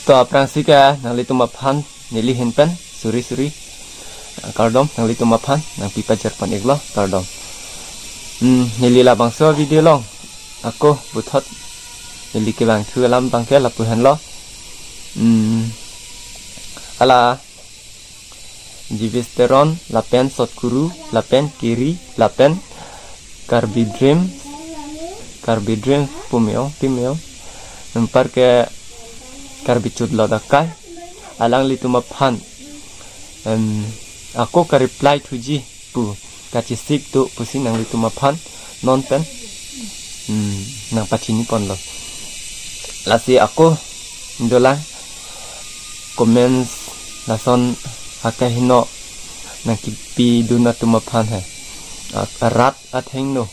to aprang sika nang litum aphan nili henpen suri kardom nang litum aphan nang pipa jerpan iglo kardom nili la bangso video long aku buthot nili ke bang thu lam bang ke lapuhan lo ala jivisteron lapen sotkuru lapen kiri lapen carbidrim pumeo nempar ke karbicud lodakai alang litum aphan aku ka reply tuji pu kacisik tu pusing nang litum aphan non pen nang pacini pon lo lasi aku ndolang comments lason akahino nang kipi duna tumaphan hai arat atheng no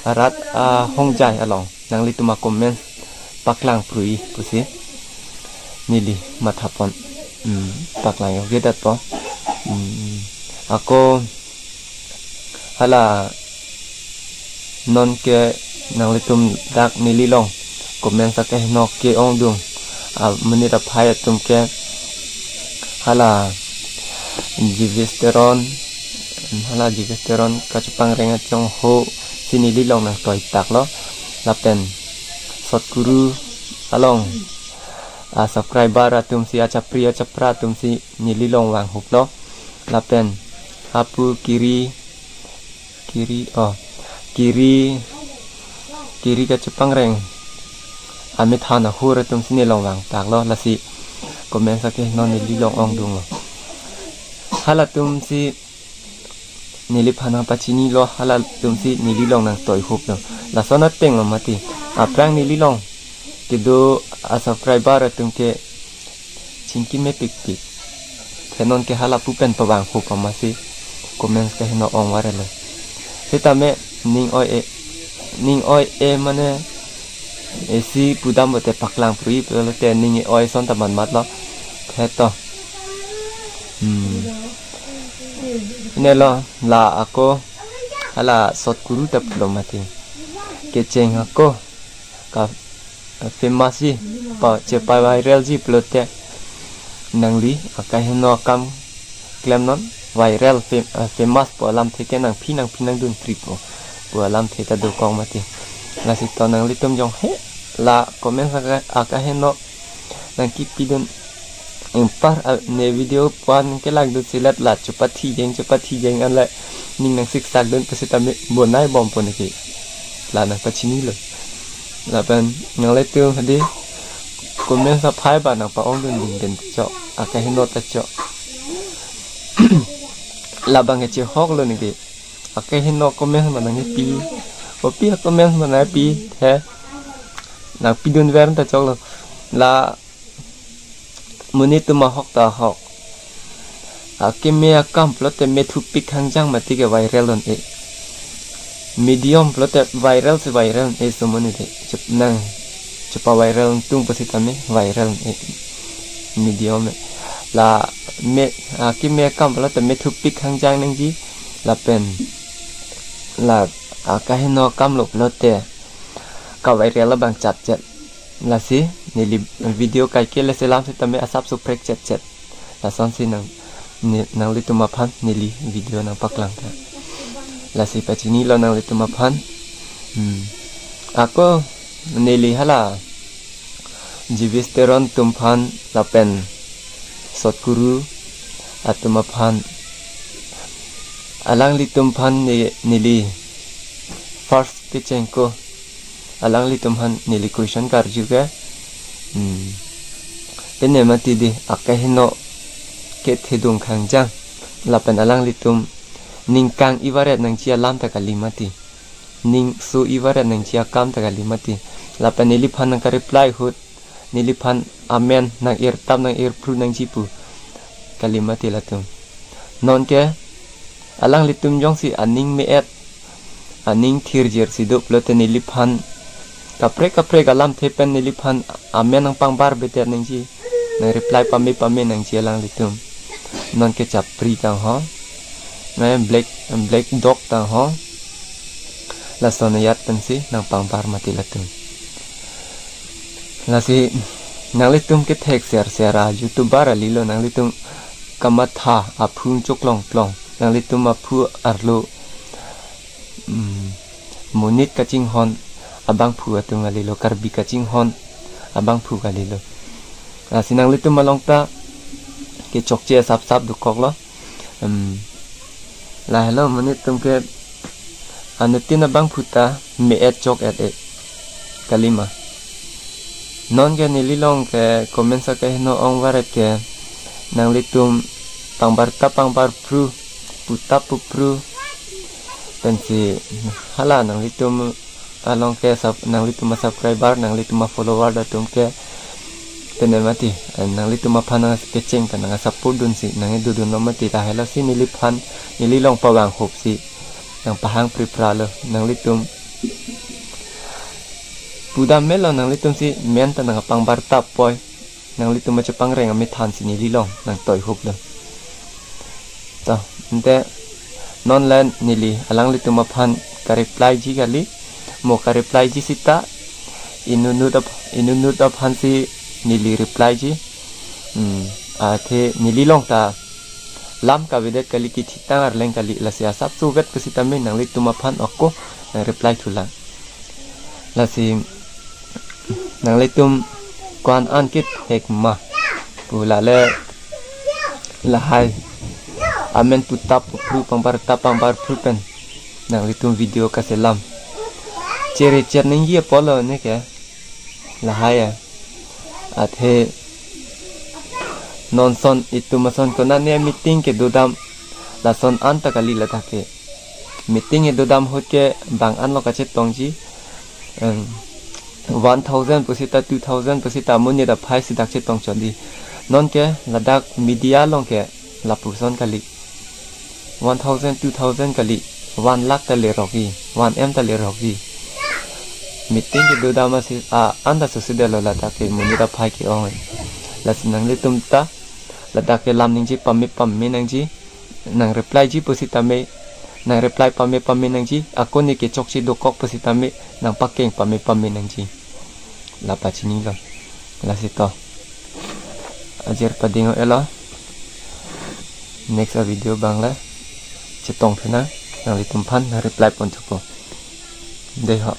arat hongjai along nang lituma comments paklang prui pusi nili mathapon paklang yo gedat po ako hala non ke nang litum dak nili long comments akahino ke ong dung menit aphaya tum ke hala jivisteron kacupang rengat chong ho sini lilong nang toy tak lo lapen sotkuru along subscriber atum si achapria chapra tum si nililong wang hup lo lapen apu kiri kacupang reng amit hana hura tum sini long wang tak lo lasi komen sakit non nililong ong dung lo hala tum si nilipana pacini lo hala tum si nililong nang toy hup lo la sona teng lo mati aprang nililong kido subscriber tum ke chinki me pik tenon ke hala pupen pabang hup masih komen sakit no ong ware lo setame ning oi e mane esi pudam bote paklang prui pelo te ning oi son taman mat lo theto ini lo la ako ala sot guru tap lo mati keceng ako ka famous ji pa cepa viral ji plote nangli akai no kam klem non viral famous po lam theke nang pinang dun trip po alam theta do kong mati la sito nang litum jong he la komen akai no nang kipidun impar ne video pan ke lag du silat la cepat hijeng an la ning nang sik sak dun pesitame bonai bom pon ki la nang pachini lo la ban nang le tu hadi komen sa phai ba nang pa ong dun den cho akai no ta cho la bang che hok lo ni ki akai no komen ma nang pi opi komen ma na pi he nang pi dun ver ta cho lo la munit tu mahok ta hok akimia kam plote metupik hangjang mati ke viral on e medium plote viral e somoni de nang cepa viral tung pasitame viral e medium la me akimia kam plote metupik hangjang nang ji la pen la akahino kam lo plote ka viral bang chat la si nili video kai ke le selam se tame asap suprek chat la son si nang litum aphan nili video nang paklang ta la si pachini lo nang litum aphan ako nili hala jivisteron tumphan lapen sotkuru atum aphan alang litum phan nili first kichenko alang litum han nili question kar juga tene mati di akahino ke thedung khangjang lapan alang litum ningkang iwaret nang chia lam ta kalimati ning su iwaret nang chia kam ta kalimati lapan nili phan nang ka reply hut nili phan amen nang ir tam nang ir pru nang jipu kalimati latum non ke alang litum jong si aning meet aning thirjer sidup lote nili phan kapre galam thepen niliphan amen ang pangbar beter nang ji na reply pame nang ji lang litum non ke chapri kang ho na black dog tang ho la sonayat pensi nang pangbar mati latum la si nang litum ke thek share youtuber alilo nang litum kamatha aphung choklong plong nang litum aphu arlo munit kaching hon abang phu atung alilo karbi kaching hon abang phu alilo sinang litum malongta ke chokche sap dukok lo la hello munit tum ke anutin abang phuta me et chok et kalima non ke nililong ke comment sa ke no ong waret ke nang litum pangbar pru puta pupru dan si hala nang litum along ke nang litum subscriber nang litum follower datum ke tenan mati nang litum phana keceng tan nang support dun si nang dudun no mati ta hela si niliphan nililong pawang hop si nang pahang pripralo nang litum Pudam melo nang litum si menta nang pangbar tapoy nang litum macha pangreng ami than si nililong nang toy hop lo to ente non lan nili alang litum phan ka reply ji gali mo ka reply ji sita inunut of hansi nili reply ji the nililong ta lam ka vedet kali ki thita ar leng kali la sia sap tu vet kusita me nang litum phan okko reply thula la si nang litum kwan an kit hek ma pula le lahai amen putap pru pangbar pru pen nang litum video kaselam cere ning ye polo ne ke lahai athe non son itu mason kona ne meeting ke dodam la son an ta kali la thake meeting e dodam hoke bang an lo ka che tongji 1000 pusita 2000 pusita munye da phai si dak che tong chodi non ke ladak media long ke la puson kali 1000 2000 kali 1 lakh ta le rogi 1 m ta le rogi meeting ke do dama si anda susida lo ladak ke munye da phai ki ong la sinang le tumta ladak ke lam ning ji pam nang ji nang reply ji pusita me nang reply pam nang ji aku ni ke chokchi do kok pusita me nang pakeng pam nang ji la pachini lo la sito ajar padingo elo next video bangla cetong thena nang litum phan reply pon chupo dei ho